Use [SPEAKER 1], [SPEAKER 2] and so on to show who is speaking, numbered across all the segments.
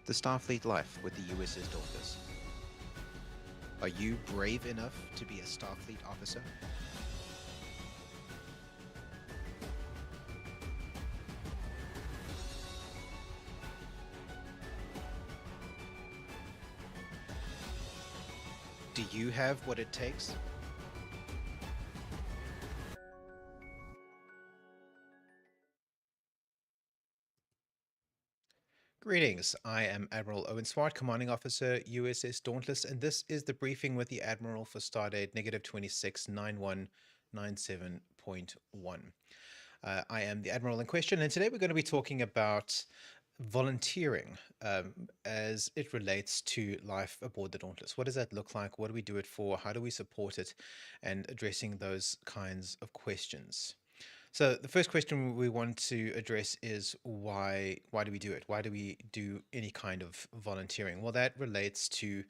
[SPEAKER 1] The Starfleet life with the USS Dauntless. Are you brave enough to be a Starfleet officer? Do you have what it takes? Greetings, I am Admiral Swart, Commanding Officer, USS Dauntless, and this is the briefing with the Admiral for Stardate -269197.1. I am the Admiral in question, and today we're going to be talking about volunteering as it relates to life aboard the Dauntless. What does that look like? What do we do it for? How do we support it? And addressing those kinds of questions. So the first question we want to address is why do we do it? Why do we do any kind of volunteering? Well, that relates to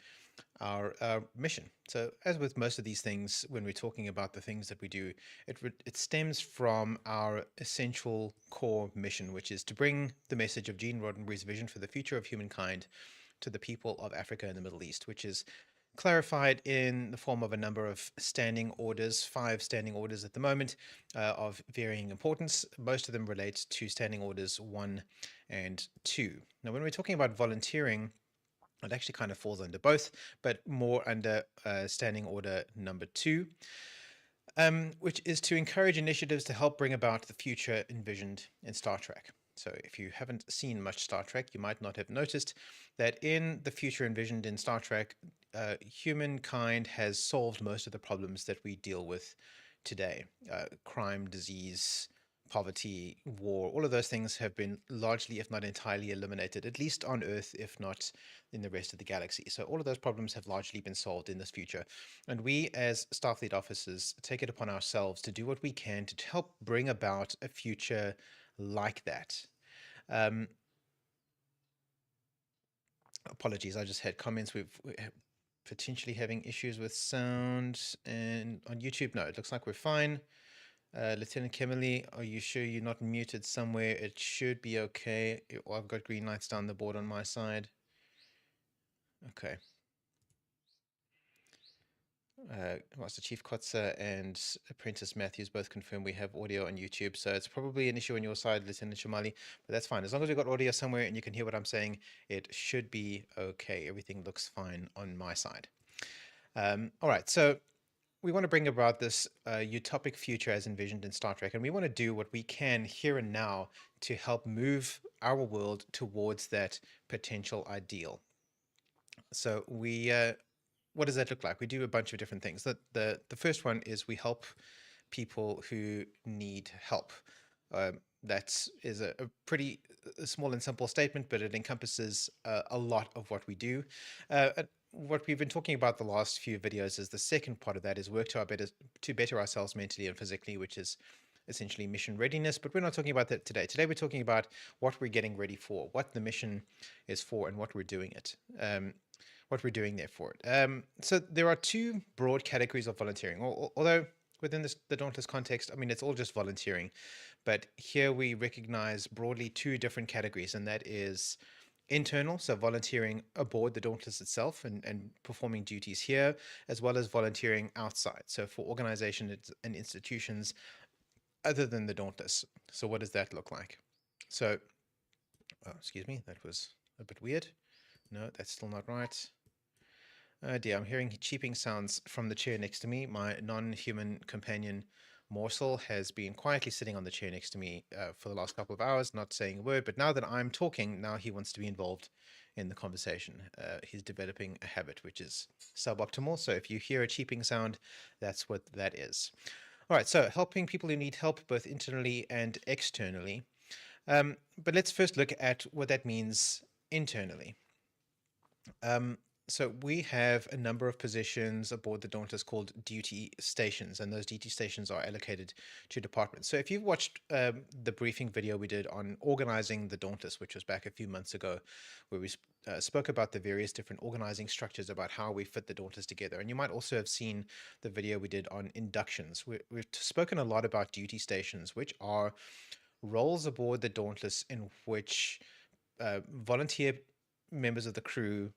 [SPEAKER 1] our mission. So as with most of these things, when we're talking about the things that we do, it stems from our essential core mission, which is to bring the message of Gene Roddenberry's vision for the future of humankind to the people of Africa and the Middle East, which is clarified in the form of a number of standing orders, 5 standing orders at the moment, of varying importance. Most of them relate to standing orders 1 and 2. Now, when we're talking about volunteering, it actually kind of falls under both, but more under standing order number 2, which is to encourage initiatives to help bring about the future envisioned in Star Trek. So if you haven't seen much Star Trek, you might not have noticed that in the future envisioned in Star Trek, humankind has solved most of the problems that we deal with today. Crime, disease, poverty, war, all of those things have been largely, if not entirely, eliminated, at least on Earth, if not in the rest of the galaxy. So all of those problems have largely been solved in this future. And we, as Starfleet officers, take it upon ourselves to do what we can to help bring about a future like that. Apologies, I just had comments. We're potentially having issues with sound, and on YouTube, no, it looks like we're fine. Lieutenant Kimberly, are you sure you're not muted somewhere? It should be okay. Oh, I've got green lights down the board on my side. Okay. Master Chief Kotzer and Apprentice Matthews both confirm we have audio on YouTube, so it's probably an issue on your side, Lieutenant Shamali, but that's fine. As long as we've got audio somewhere and you can hear what I'm saying, it should be okay. Everything looks fine on my side. All right, so we want to bring about this utopic future as envisioned in Star Trek, and we want to do what we can here and now to help move our world towards that potential ideal. So what does that look like? We do a bunch of different things. The first one is we help people who need help. That is a pretty small and simple statement, but it encompasses a lot of what we do. What we've been talking about the last few videos is the second part of that is work to better ourselves mentally and physically, which is essentially mission readiness. But we're not talking about that today. Today we're talking about what we're getting ready for, what the mission is for, and what we're doing it. What we're doing there for it. So there are 2 broad categories of volunteering, although within the Dauntless context, I mean, it's all just volunteering. But here we recognize broadly 2 different categories, and that is internal, so volunteering aboard the Dauntless itself and performing duties here, as well as volunteering outside, so for organizations and institutions other than the Dauntless. So what does that look like? So, oh, excuse me, that was a bit weird. No, that's still not right. Oh dear, I'm hearing cheeping sounds from the chair next to me. My non-human companion Morsel has been quietly sitting on the chair next to me for the last couple of hours, not saying a word, but now that I'm talking, now he wants to be involved in the conversation. He's developing a habit which is suboptimal, so if you hear a cheeping sound, that's what that is. All right, so helping people who need help both internally and externally. But let's first look at what that means internally. So we have a number of positions aboard the Dauntless called duty stations, and those duty stations are allocated to departments. So if you've watched the briefing video we did on organizing the Dauntless, which was back a few months ago, where we spoke about the various different organizing structures, about how we fit the Dauntless together. And you might also have seen the video we did on inductions. We've spoken a lot about duty stations, which are roles aboard the Dauntless in which volunteer members of the crew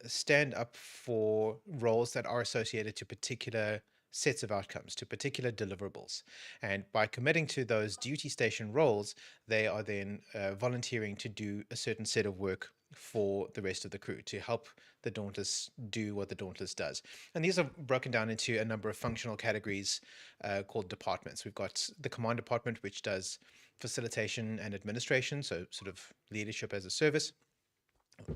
[SPEAKER 1] stand up for roles that are associated to particular sets of outcomes, to particular deliverables. And by committing to those duty station roles, they are then volunteering to do a certain set of work for the rest of the crew to help the Dauntless do what the Dauntless does. And these are broken down into a number of functional categories called departments. We've got the command department, which does facilitation and administration, so sort of leadership as a service.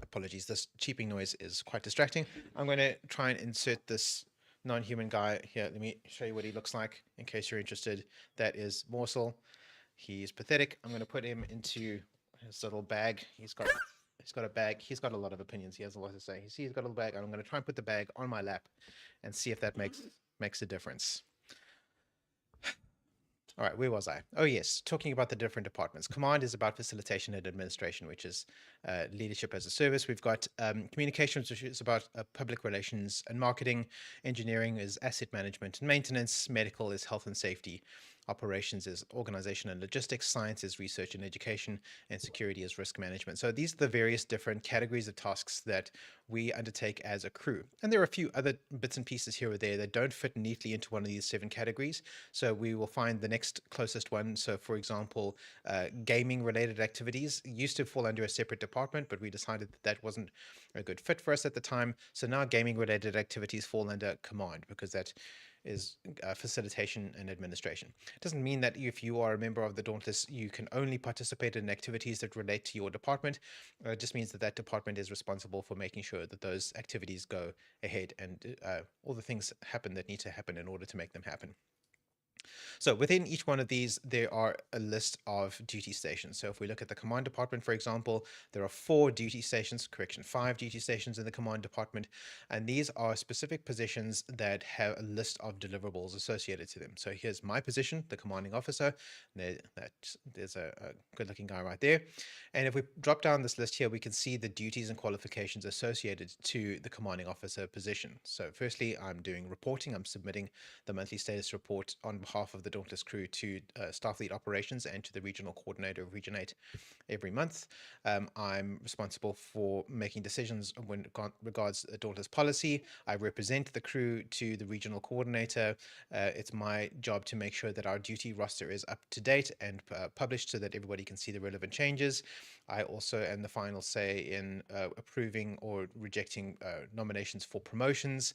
[SPEAKER 1] Apologies, this cheeping noise is quite distracting. I'm going to try and insert this non-human guy here. Let me show you what he looks like in case you're interested. That is Morsel. He's pathetic. I'm going to put him into his little bag. He's got a bag. He's got a lot of opinions. He has a lot to say. You see, he's got a little bag, and I'm going to try and put the bag on my lap and see if that makes a difference. All right, where was I? Oh, yes, talking about the different departments. Command is about facilitation and administration, which is leadership as a service. We've got communications, which is about public relations and marketing. Engineering is asset management and maintenance. Medical is health and safety. Operations is organization and logistics. Science is research and education. And security is risk management. So these are the various different categories of tasks that we undertake as a crew. And there are a few other bits and pieces here or there that don't fit neatly into one of these 7 categories. So we will find the next closest one. So for example, gaming related activities used to fall under a separate department, but we decided that that wasn't a good fit for us at the time. So now gaming related activities fall under command, because that is facilitation and administration. It doesn't mean that if you are a member of the Dauntless, you can only participate in activities that relate to your department. It just means that that department is responsible for making sure that those activities go ahead and all the things happen that need to happen in order to make them happen. So within each one of these, there are a list of duty stations. So if we look at the command department, for example, there are 4 duty stations, 5 duty stations in the command department. And these are specific positions that have a list of deliverables associated to them. So here's my position, the commanding officer. There's a good looking guy right there. And if we drop down this list here, we can see the duties and qualifications associated to the commanding officer position. So firstly, I'm doing reporting. I'm submitting the monthly status report on behalf of the Dauntless crew to Starfleet Operations and to the regional coordinator of Region 8 every month. I'm responsible for making decisions when it regards Dauntless policy. I represent the crew to the regional coordinator. It's my job to make sure that our duty roster is up to date and published so that everybody can see the relevant changes. I also am the final say in approving or rejecting nominations for promotions,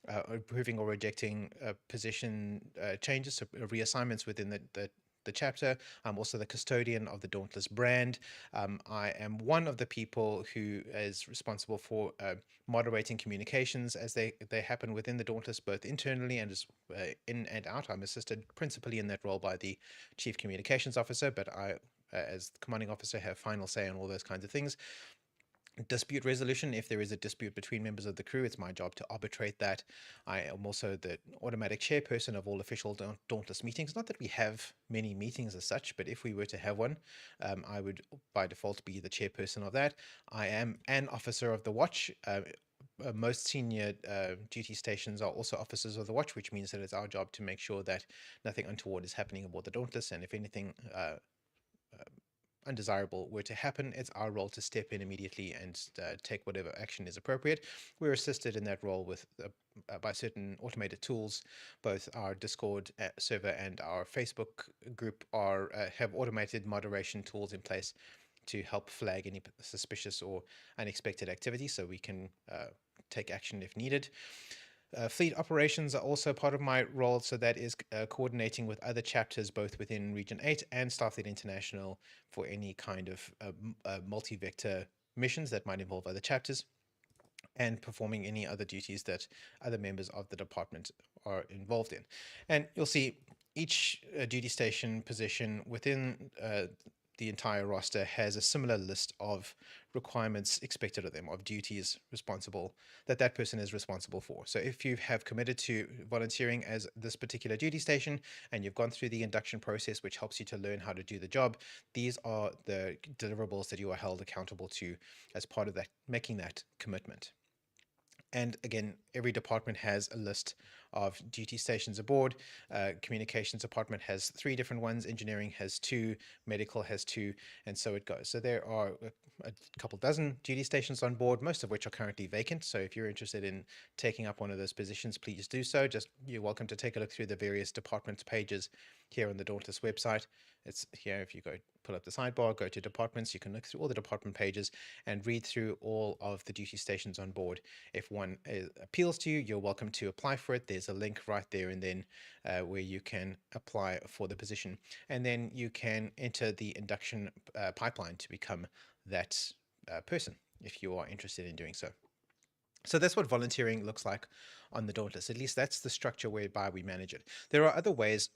[SPEAKER 1] approving or rejecting position changes, so reassignments within the chapter. I'm also the custodian of the Dauntless brand. I am one of the people who is responsible for moderating communications as they happen within the Dauntless, both internally and as in and out. I'm assisted principally in that role by the Chief Communications Officer, but I, as the commanding officer, have final say on all those kinds of things. Dispute resolution: if there is a dispute between members of the crew, it's my job to arbitrate that. I am also the automatic chairperson of all official Dauntless meetings. Not that we have many meetings as such, but if we were to have one, I would by default be the chairperson of that. I am an officer of the watch. Most senior duty stations are also officers of the watch, which means that it's our job to make sure that nothing untoward is happening aboard the Dauntless, and if anything undesirable were to happen, it's our role to step in immediately and take whatever action is appropriate. We're assisted in that role with by certain automated tools. Both our Discord server and our Facebook group are have automated moderation tools in place to help flag any suspicious or unexpected activity, so we can take action if needed. Fleet operations are also part of my role, so that is coordinating with other chapters both within Region 8 and Starfleet International for any kind of multi-vector missions that might involve other chapters, and performing any other duties that other members of the department are involved in. And you'll see each duty station position within the entire roster has a similar list of requirements expected of them, of duties responsible that person is responsible for. So if you have committed to volunteering as this particular duty station and you've gone through the induction process, which helps you to learn how to do the job, these are the deliverables that you are held accountable to as part of that, making that commitment. And again, every department has a list of duty stations aboard. Communications department has 3 different ones. Engineering has 2. Medical has 2, and so it goes. So there are a couple dozen duty stations on board, most of which are currently vacant. So if you're interested in taking up one of those positions, please do so. Just you're welcome to take a look through the various departments pages here on the Dauntless website. It's here. If you go pull up the sidebar, go to departments, you can look through all the department pages and read through all of the duty stations on board. If one appeals to you, you're welcome to apply for it. There's a link right there and then where you can apply for the position. And then you can enter the induction pipeline to become that person if you are interested in doing so. So that's what volunteering looks like on the Dauntless. At least that's the structure whereby we manage it. There are other ways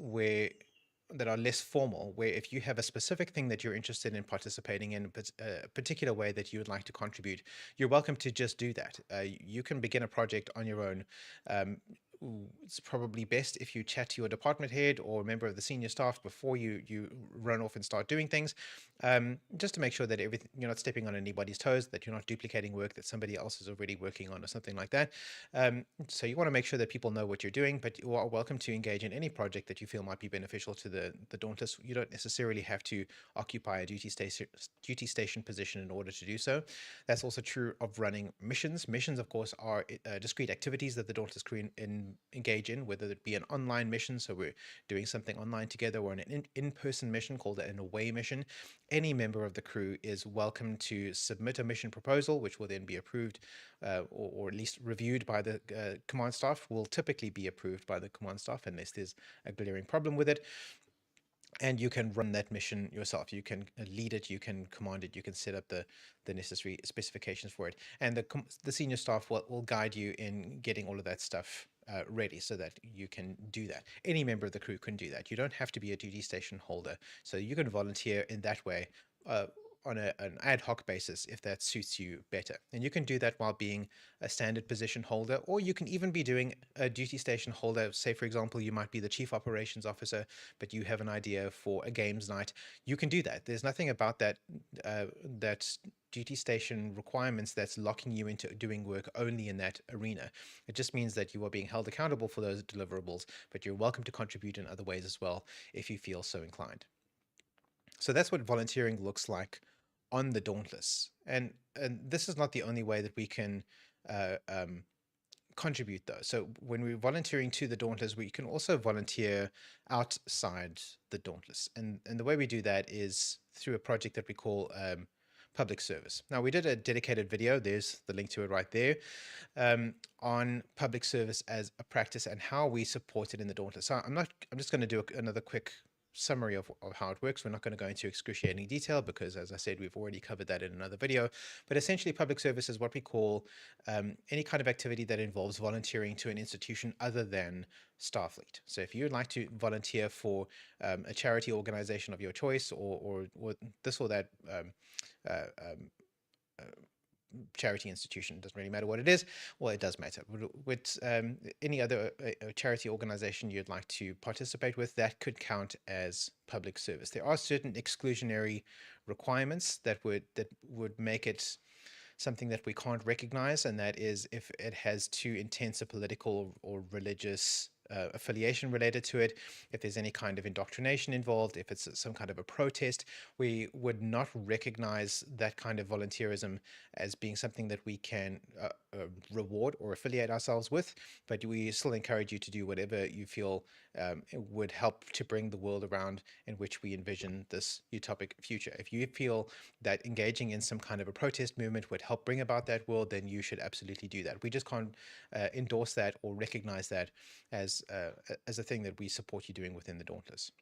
[SPEAKER 1] that are less formal, where if you have a specific thing that you're interested in participating in, a particular way that you would like to contribute, you're welcome to just do that. You can begin a project on your own. It's probably best if you chat to your department head or a member of the senior staff before you run off and start doing things, just to make sure that you're not stepping on anybody's toes, that you're not duplicating work that somebody else is already working on or something like that. So you want to make sure that people know what you're doing, but you are welcome to engage in any project that you feel might be beneficial to the Dauntless. You don't necessarily have to occupy a duty station position in order to do so. That's also true of running missions. Missions, of course, are discrete activities that the Dauntless crew engage in, whether it be an online mission, so we're doing something online together, or an in-person mission called an away mission. Any member of the crew is welcome to submit a mission proposal, which will then be approved or at least reviewed by the command staff. Will typically be approved by the command staff unless there's a glaring problem with it. And you can run that mission yourself. You can lead it, you can command it, you can set up the necessary specifications for it. And the senior staff will guide you in getting all of that stuff ready so that you can do that. Any member of the crew can do that. You don't have to be a duty station holder. So you can volunteer in that way on an ad hoc basis if that suits you better. And you can do that while being a standard position holder, or you can even be doing a duty station holder. Say, for example, you might be the chief operations officer, but you have an idea for a games night. You can do that. There's nothing about that duty station requirements that's locking you into doing work only in that arena. It just means that you are being held accountable for those deliverables, but you're welcome to contribute in other ways as well if you feel so inclined. So that's what volunteering looks like on the Dauntless. And this is not the only way that we can contribute, though. So when we're volunteering to the Dauntless, we can also volunteer outside the Dauntless. And the way we do that is through a project that we call public service. Now, we did a dedicated video, there's the link to it right there, on public service as a practice and how we support it in the Dauntless. So I'm just going to do another quick summary of how it works. We're not going to go into excruciating detail because, as I said, we've already covered that in another video. But essentially, public service is what we call any kind of activity that involves volunteering to an institution other than Starfleet. So if you'd like to volunteer for a charity organization of your choice, or this or that charity institution, doesn't really matter what it is. Well, it does matter. With any other charity organization you'd like to participate with, that could count as public service. There are certain exclusionary requirements that would make it something that we can't recognize, and that is if it has too intense a political or religious affiliation related to it, if there's any kind of indoctrination involved, if it's some kind of a protest, we would not recognize that kind of volunteerism as being something that we can reward or affiliate ourselves with, but we still encourage you to do whatever you feel would help to bring the world around in which we envision this utopic future. If you feel that engaging in some kind of a protest movement would help bring about that world, then you should absolutely do that. We just can't endorse that or recognize that as a thing that we support you doing within the Dauntless.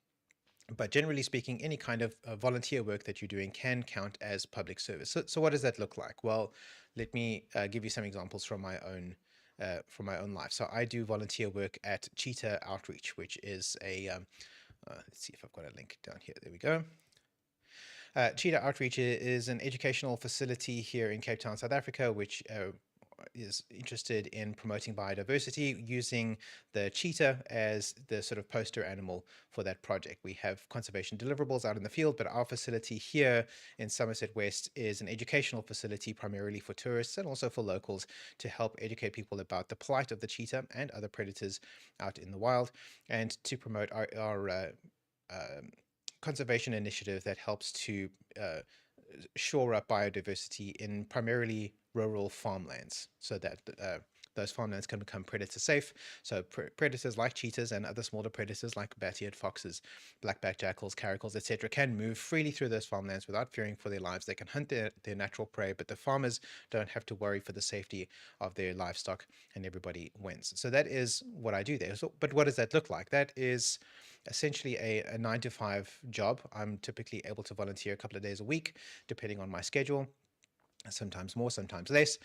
[SPEAKER 1] But generally speaking, any kind of volunteer work that you're doing can count as public service. So what does that look like? Well, let me give you some examples from my own life. So I do volunteer work at Cheetah Outreach, which is a let's see if I've got a link down here. There we go. Cheetah Outreach is an educational facility here in Cape Town, South Africa, which is interested in promoting biodiversity using the cheetah as the sort of poster animal for that project. We have conservation deliverables out in the field, but our facility here in Somerset West is an educational facility primarily for tourists and also for locals to help educate people about the plight of the cheetah and other predators out in the wild, and to promote our conservation initiative that helps to shore up biodiversity in primarily rural farmlands so that those farmlands can become predator safe. So predators like cheetahs and other smaller predators like bat-eared foxes, black-backed jackals, caracals, etc., can move freely through those farmlands without fearing for their lives. They can hunt their natural prey, but the farmers don't have to worry for the safety of their livestock, and everybody wins. So that is what I do there. So, but what does that look like? That is essentially a 9 to 5 job. I'm typically able to volunteer a couple of days a week, depending on my schedule, sometimes more, sometimes less.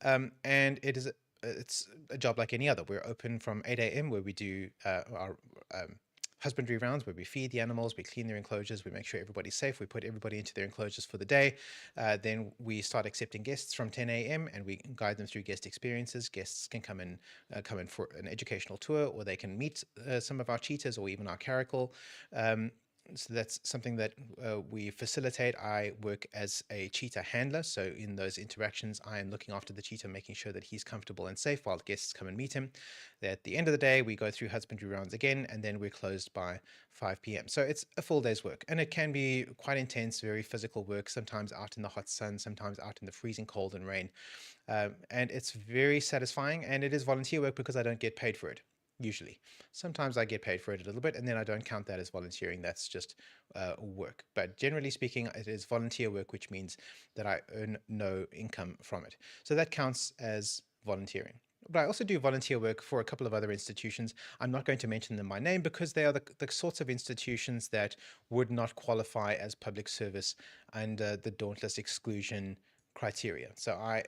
[SPEAKER 1] And it's a job like any other. We're open from 8 a.m. where we do our husbandry rounds, where we feed the animals, we clean their enclosures, we make sure everybody's safe, we put everybody into their enclosures for the day. Then we start accepting guests from 10 a.m. and we guide them through guest experiences. Guests can come in for an educational tour, or they can meet some of our cheetahs or even our caracal. So that's something that we facilitate. I work as a cheetah handler. So in those interactions, I am looking after the cheetah, making sure that he's comfortable and safe while guests come and meet him. At the end of the day, we go through husbandry rounds again, and then we're closed by 5 p.m. So it's a full day's work, and it can be quite intense, very physical work, sometimes out in the hot sun, sometimes out in the freezing cold and rain. And it's very satisfying, and it is volunteer work because I don't get paid for it. Usually, sometimes I get paid for it a little bit, and then I don't count that as volunteering. That's just work. But generally speaking, it is volunteer work, which means that I earn no income from it. So that counts as volunteering. But I also do volunteer work for a couple of other institutions. I'm not going to mention them by name because they are the sorts of institutions that would not qualify as public service under the Dauntless exclusion criteria. So I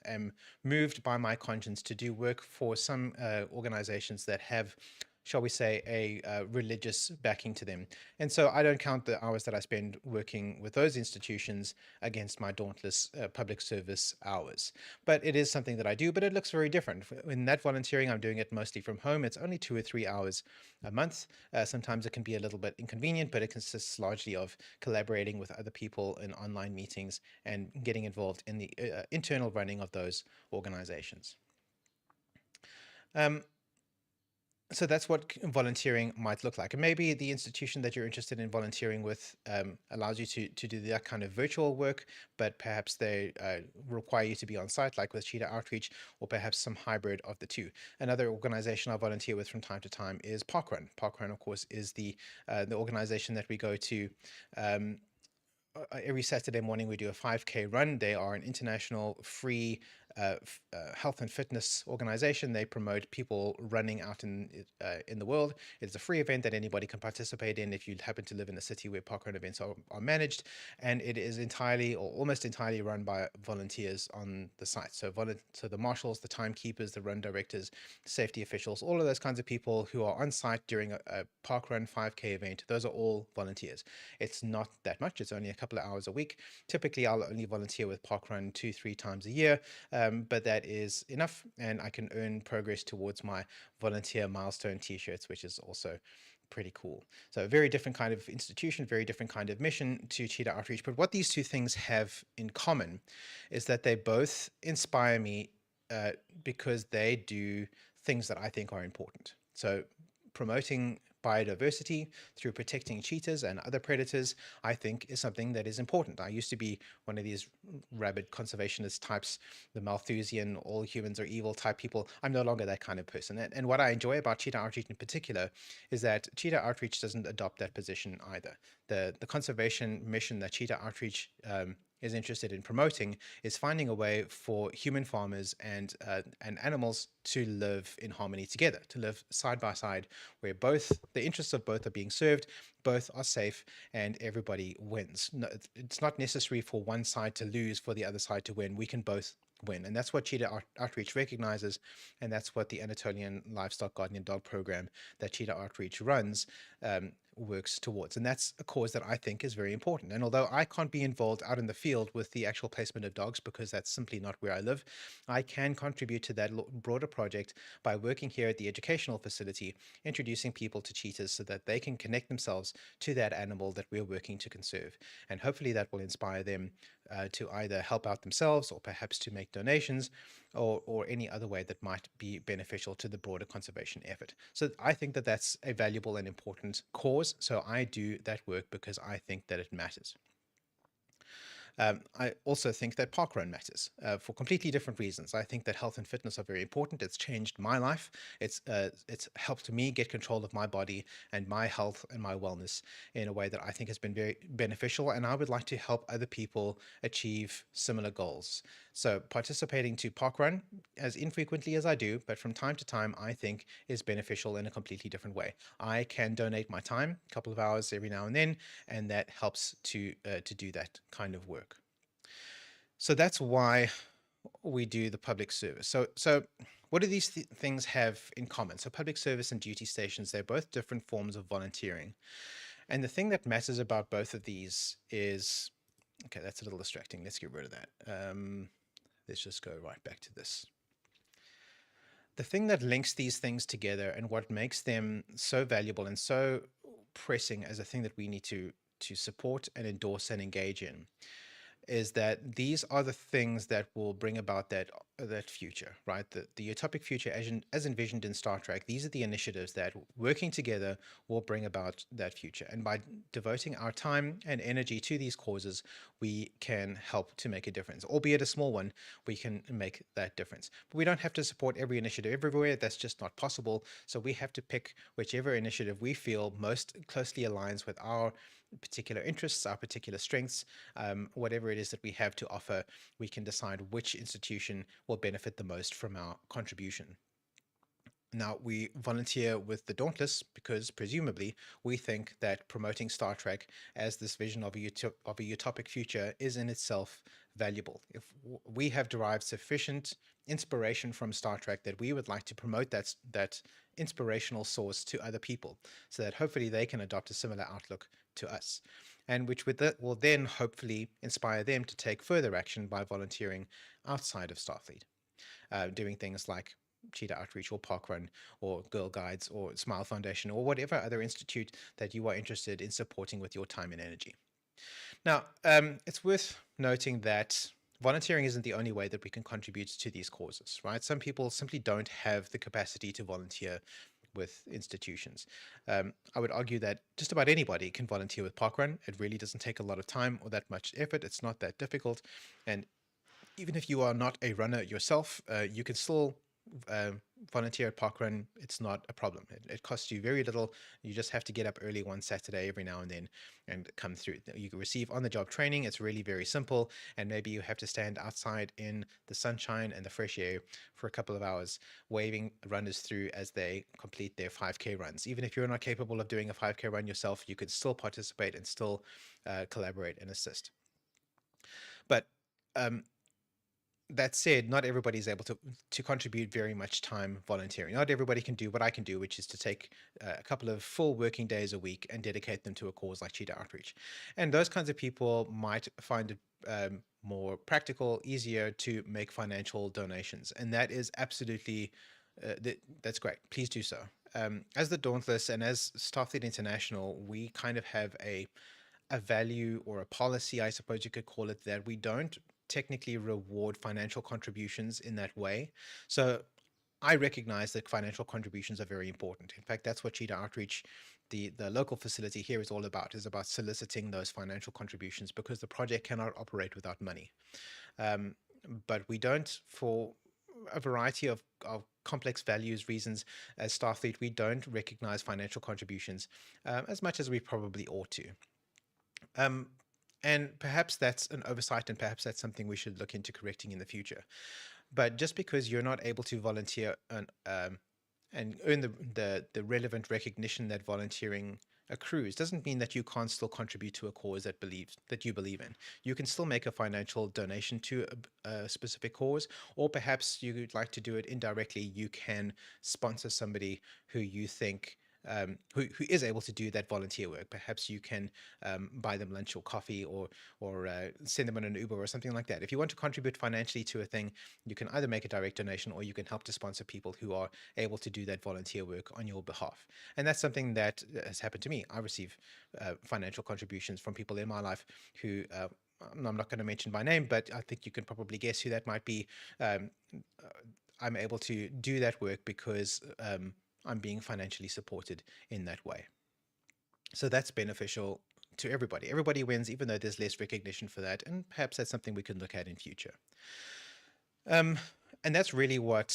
[SPEAKER 1] am moved by my conscience to do work for some organizations that have, shall we say, a religious backing to them. And so I don't count the hours that I spend working with those institutions against my Dauntless public service hours. But it is something that I do, but it looks very different. In that volunteering, I'm doing it mostly from home. It's only 2 or 3 hours a month. Sometimes it can be a little bit inconvenient, but it consists largely of collaborating with other people in online meetings and getting involved in the internal running of those organizations. Um, so that's what volunteering might look like. And maybe the institution that you're interested in volunteering with allows you to do that kind of virtual work, but perhaps they require you to be on site, like with Cheetah Outreach, or perhaps some hybrid of the two. Another organization I volunteer with from time to time is Parkrun. Parkrun, of course, is the organization that we go to. Every Saturday morning we do a 5K run. They are an international free health and fitness organization. They promote people running out in the world. It's a free event that anybody can participate in if you happen to live in a city where parkrun events are managed, and it is entirely or almost entirely run by volunteers on the site. So the marshals, the timekeepers, the run directors, safety officials, all of those kinds of people who are on site during a parkrun 5K event, those are all volunteers. It's not that much. It's only a couple of hours a week. Typically, I'll only volunteer with parkrun 2-3 times a year, but that is enough, and I can earn progress towards my volunteer milestone t-shirts, which is also pretty cool. So a very different kind of institution, very different kind of mission to Cheetah Outreach. But what these two things have in common is that they both inspire me because they do things that I think are important. So promoting biodiversity through protecting cheetahs and other predators, I think, is something that is important. I used to be one of these rabid conservationist types, the Malthusian, all humans are evil type people. I'm no longer that kind of person. And what I enjoy about Cheetah Outreach in particular is that Cheetah Outreach doesn't adopt that position either. The conservation mission that Cheetah Outreach is interested in promoting is finding a way for human farmers and animals to live in harmony together, to live side by side, where both the interests of both are being served, both are safe, and everybody wins. No, it's not necessary for one side to lose for the other side to win. We can both win, and that's what Cheetah Outreach recognizes, and that's what the Anatolian Livestock Guardian Dog Program that Cheetah Outreach runs works towards. And that's a cause that I think is very important. And although I can't be involved out in the field with the actual placement of dogs because that's simply not where I live, I can contribute to that broader project by working here at the educational facility, introducing people to cheetahs so that they can connect themselves to that animal that we're working to conserve. And hopefully that will inspire them to either help out themselves or perhaps to make donations or any other way that might be beneficial to the broader conservation effort. So I think that that's a valuable and important cause. So I do that work because I think that it matters. I also think that parkrun matters for completely different reasons. I think that health and fitness are very important. It's changed my life. It's helped me get control of my body and my health and my wellness in a way that I think has been very beneficial. And I would like to help other people achieve similar goals. So participating to parkrun as infrequently as I do, but from time to time, I think is beneficial in a completely different way. I can donate my time, a couple of hours every now and that helps to do that kind of work. So that's why we do the public service. So what do these things have in common? So public service and duty stations, they're both different forms of volunteering. And the thing that matters about both of these is, okay, that's a little distracting. Let's get rid of that. Let's just go right back to this. The thing that links these things together and what makes them so valuable and so pressing as a thing that we need to support and endorse and engage in is that these are the things that will bring about that future, right? The utopic future as envisioned in Star Trek. These are the initiatives that, working together, will bring about that future. And by devoting our time and energy to these causes, we can help to make a difference, albeit a small one. We can make that difference. But we don't have to support every initiative everywhere. That's just not possible. So we have to pick whichever initiative we feel most closely aligns with our particular interests, our particular strengths, whatever it is that we have to offer. We can decide which institution will benefit the most from our contribution. Now, we volunteer with the Dauntless because presumably we think that promoting Star Trek as this vision of a utopic future is in itself valuable. If we have derived sufficient inspiration from Star Trek that we would like to promote that inspirational source to other people so that hopefully they can adopt a similar outlook to us, and which will then hopefully inspire them to take further action by volunteering outside of Starfleet, doing things like Cheetah Outreach or Parkrun or Girl Guides or Smile Foundation or whatever other institute that you are interested in supporting with your time and energy. Now, it's worth noting that volunteering isn't the only way that we can contribute to these causes, right? Some people simply don't have the capacity to volunteer with institutions. I would argue that just about anybody can volunteer with Parkrun. It really doesn't take a lot of time or that much effort. It's not that difficult. And even if you are not a runner yourself, you can still uh, volunteer at Parkrun. It's not a problem. It costs you very little. You just have to get up early one Saturday every now and then and come through. You can receive on-the-job training. It's really very simple. And maybe you have to stand outside in the sunshine and the fresh air for a couple of hours, waving runners through as they complete their 5K runs. Even if you're not capable of doing a 5K run yourself, you could still participate and still collaborate and assist. But that said, not everybody is able to contribute very much time volunteering. Not everybody can do what I can do, which is to take a couple of full working days a week and dedicate them to a cause like Cheetah Outreach. And those kinds of people might find it more practical, easier to make financial donations. And that is absolutely, that's great. Please do so. As the Dauntless and as Starfleet International, we kind of have a value or a policy, I suppose you could call it, that we don't technically reward financial contributions in that way. So I recognize that financial contributions are very important. In fact, that's what Cheetah Outreach, the local facility here, is all about, is about soliciting those financial contributions because the project cannot operate without money. But we don't, for a variety of complex values reasons, as Starfleet, we don't recognize financial contributions as much as we probably ought to. And perhaps that's an oversight, and perhaps that's something we should look into correcting in the future. But just because you're not able to volunteer and earn the relevant recognition that volunteering accrues doesn't mean that you can't still contribute to a cause that you believe in. You can still make a financial donation to a specific cause, or perhaps you'd like to do it indirectly. You can sponsor somebody who you think who is able to do that volunteer work. Perhaps you can buy them lunch or coffee, or send them on an Uber or something like that. If you want to contribute financially to a thing, you can either make a direct donation or you can help to sponsor people who are able to do that volunteer work on your behalf. And that's something that has happened to me. I receive financial contributions from people in my life who I'm not going to mention by name, but I think you can probably guess who that might be. I'm able to do that work because I'm being financially supported in that way. So that's beneficial to everybody. Everybody wins, even though there's less recognition for that, and perhaps that's something we can look at in future. Um, and that's really what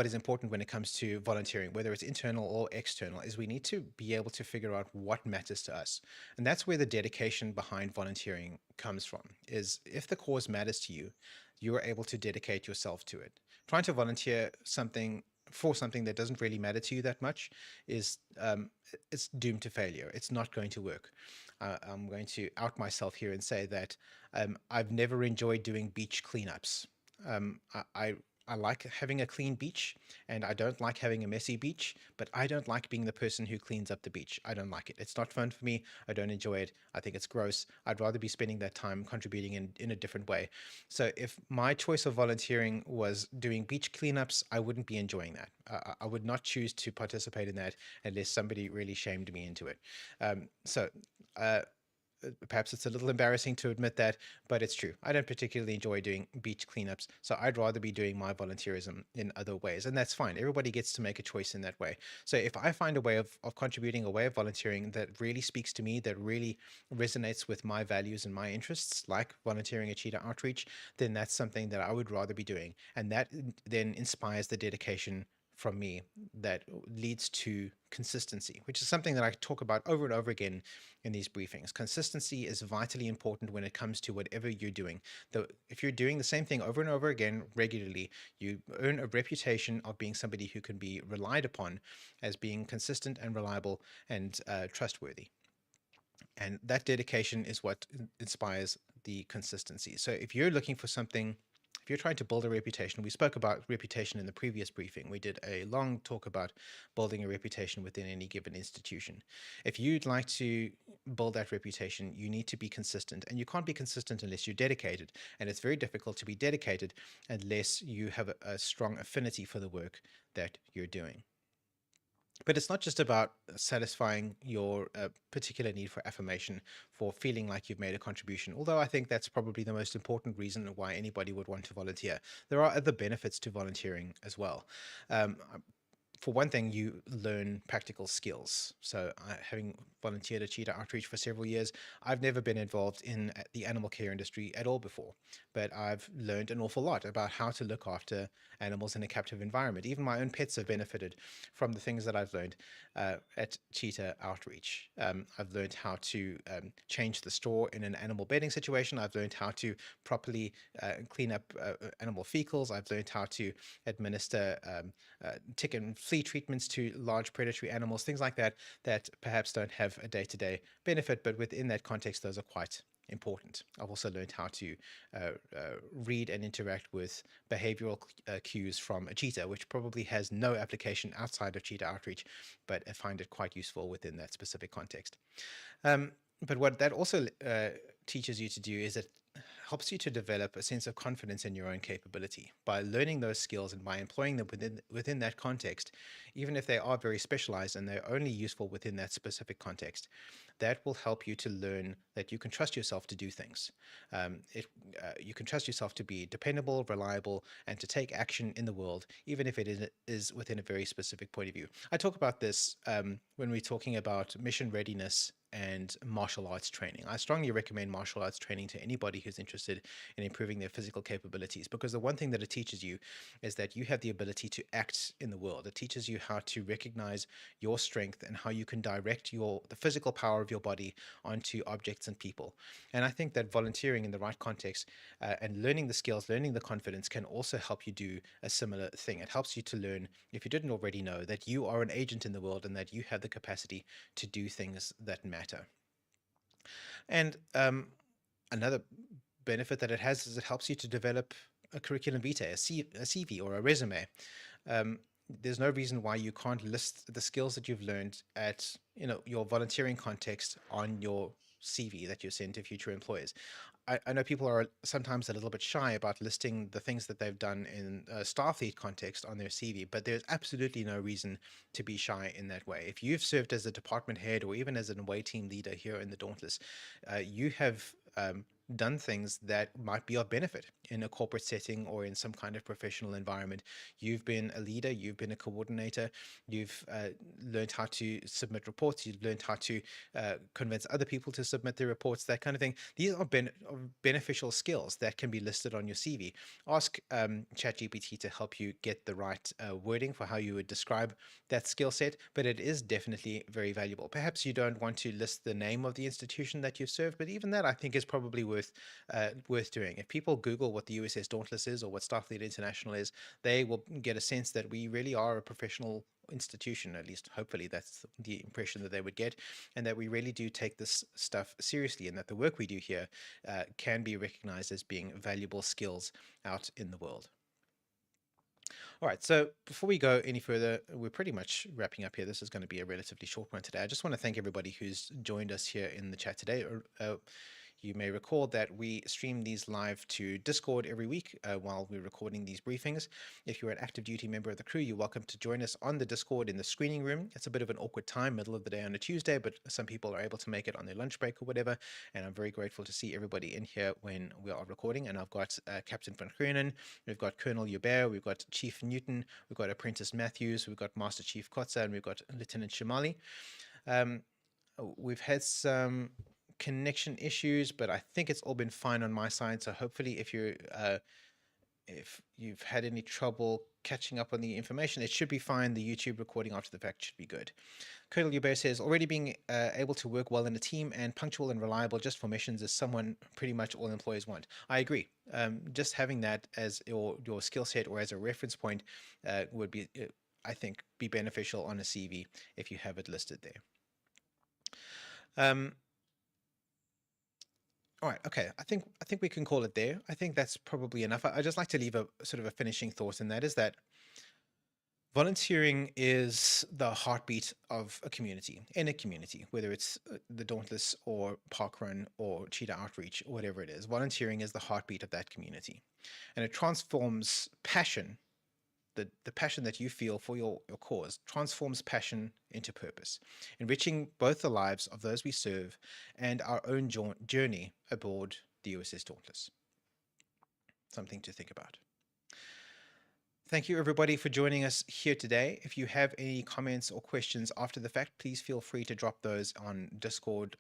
[SPEAKER 1] is important when it comes to volunteering, whether it's internal or external, is we need to be able to figure out what matters to us. And that's where the dedication behind volunteering comes from, is if the cause matters to you, you are able to dedicate yourself to it. Trying to volunteer something for something that doesn't really matter to you that much is it's doomed to failure. It's not going to work. I'm going to out myself here and say that I've never enjoyed doing beach cleanups. Um, I, I I like having a clean beach, and I don't like having a messy beach. But I don't like being the person who cleans up the beach. I don't like it. It's not fun for me. I don't enjoy it. I think it's gross. I'd rather be spending that time contributing in a different way. So if my choice of volunteering was doing beach cleanups, I wouldn't be enjoying that. I would not choose to participate in that unless somebody really shamed me into it. So. Perhaps it's a little embarrassing to admit that, but it's true. I don't particularly enjoy doing beach cleanups, so I'd rather be doing my volunteerism in other ways, and that's fine. Everybody gets to make a choice in that way. So if I find a way of contributing, a way of volunteering that really speaks to me, that really resonates with my values and my interests, like volunteering at Cheetah Outreach, then that's something that I would rather be doing. And that then inspires the dedication from me that leads to consistency, which is something that I talk about over and over again in these briefings. Consistency is vitally important when it comes to whatever you're doing. Though if you're doing the same thing over and over again regularly, you earn a reputation of being somebody who can be relied upon as being consistent and reliable and trustworthy. And that dedication is what inspires the consistency. So if you're looking for something, if you're trying to build a reputation, we spoke about reputation in the previous briefing. We did a long talk about building a reputation within any given institution. If you'd like to build that reputation, you need to be consistent, and you can't be consistent unless you're dedicated. And it's very difficult to be dedicated unless you have a strong affinity for the work that you're doing. But it's not just about satisfying your particular need for affirmation, for feeling like you've made a contribution, although I think that's probably the most important reason why anybody would want to volunteer. There are other benefits to volunteering as well. Um, for one thing, you learn practical skills. So, having volunteered at Cheetah Outreach for several years, I've never been involved in the animal care industry at all before, but I've learned an awful lot about how to look after animals in a captive environment. Even my own pets have benefited from the things that I've learned at Cheetah Outreach. I've learned how to change the straw in an animal bedding situation. I've learned how to properly clean up animal fecals. I've learned how to administer tick and flea treatments to large predatory animals, things like that, that perhaps don't have a day-to-day benefit, but within that context, those are quite important. I've also learned how to read and interact with behavioral cues from a cheetah, which probably has no application outside of Cheetah Outreach, but I find it quite useful within that specific context. But what that also teaches you to do is it helps you to develop a sense of confidence in your own capability by learning those skills and by employing them within that context, even if they are very specialized and they're only useful within that specific context. That will help you to learn that you can trust yourself to do things. You can trust yourself to be dependable, reliable, and to take action in the world, even if it is within a very specific point of view. I talk about this when we're talking about mission readiness and martial arts training. I strongly recommend martial arts training to anybody who's interested in improving their physical capabilities, because the one thing that it teaches you is that you have the ability to act in the world. It teaches you how to recognize your strength and how you can direct the physical power of your body onto objects and people. And I think that volunteering in the right context and learning the skills, learning the confidence can also help you do a similar thing. It helps you to learn, if you didn't already know, that you are an agent in the world and that you have the capacity to do things that matter. And another benefit that it has is it helps you to develop a curriculum vitae, a CV or a resume. Um, there's no reason why you can't list the skills that you've learned at your volunteering context on your CV that you send to future employers. I know people are sometimes a little bit shy about listing the things that they've done in a Starfleet context on their CV, but there's absolutely no reason to be shy in that way. If you've served as a department head or even as an away team leader here in the Dauntless, you have done things that might be of benefit in a corporate setting or in some kind of professional environment. You've been a leader, you've been a coordinator, you've learned how to submit reports, you've learned how to convince other people to submit their reports, that kind of thing. These are beneficial skills that can be listed on your CV. Ask ChatGPT to help you get the right wording for how you would describe that skill set, but it is definitely very valuable. Perhaps you don't want to list the name of the institution that you've served, but even that I think is probably worth doing. If people Google what the USS Dauntless is or what Starfleet International is, they will get a sense that we really are a professional institution. At least hopefully that's the impression that they would get, and that we really do take this stuff seriously, and that the work we do here can be recognized as being valuable skills out in the world. All right, so before we go any further, we're pretty much wrapping up here. This is going to be a relatively short one today. I just want to thank everybody who's joined us here in the chat today. You may recall that we stream these live to Discord every week while we're recording these briefings. If you're an active duty member of the crew, you're welcome to join us on the Discord in the screening room. It's a bit of an awkward time, middle of the day on a Tuesday, but some people are able to make it on their lunch break or whatever. And I'm very grateful to see everybody in here when we are recording. And I've got Captain Van Groenen, we've got Colonel Hubert, we've got Chief Newton, we've got Apprentice Matthews, we've got Master Chief Kotza, and we've got Lieutenant Shamali. We've had some connection issues, but I think it's all been fine on my side. So hopefully if you've had any trouble catching up on the information, it should be fine. The YouTube recording after the fact should be good. Colonel Hubert says, already being able to work well in a team and punctual and reliable just for missions is someone pretty much all employees want. I agree. Just having that as your skill set or as a reference point would be, I think, be beneficial on a CV if you have it listed there. All right, okay. I think we can call it there. I think that's probably enough. I just like to leave a sort of a finishing thought, and that is that volunteering is the heartbeat of a community, any community, whether it's the Dauntless or Parkrun or Cheetah Outreach or whatever it is. Volunteering is the heartbeat of that community, and it transforms passion. The passion that you feel for your cause transforms passion into purpose, enriching both the lives of those we serve and our own journey aboard the USS Dauntless. Something to think about. Thank you, everybody, for joining us here today. If you have any comments or questions after the fact, please feel free to drop those on Discord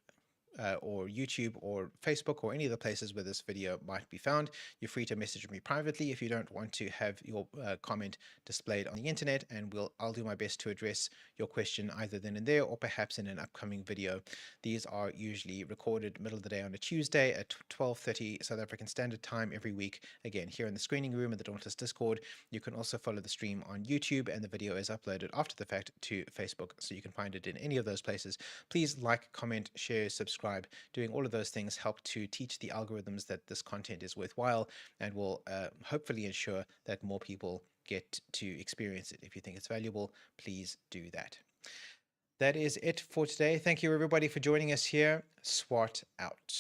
[SPEAKER 1] or YouTube or Facebook or any of the places where this video might be found. You're free to message me privately if you don't want to have your comment displayed on the internet, and I'll do my best to address your question either then and there or perhaps in an upcoming video. These are usually recorded middle of the day on a Tuesday at 12:30 South African Standard Time every week, again here in the screening room in the Dauntless Discord. You can also follow the stream on YouTube, and the video is uploaded after the fact to Facebook, so you can find it in any of those places. Please like, comment, share, subscribe. Doing all of those things help to teach the algorithms that this content is worthwhile, and will hopefully ensure that more people get to experience it. If you think it's valuable, please do that. That is it for today. Thank you, everybody, for joining us here. Swart out.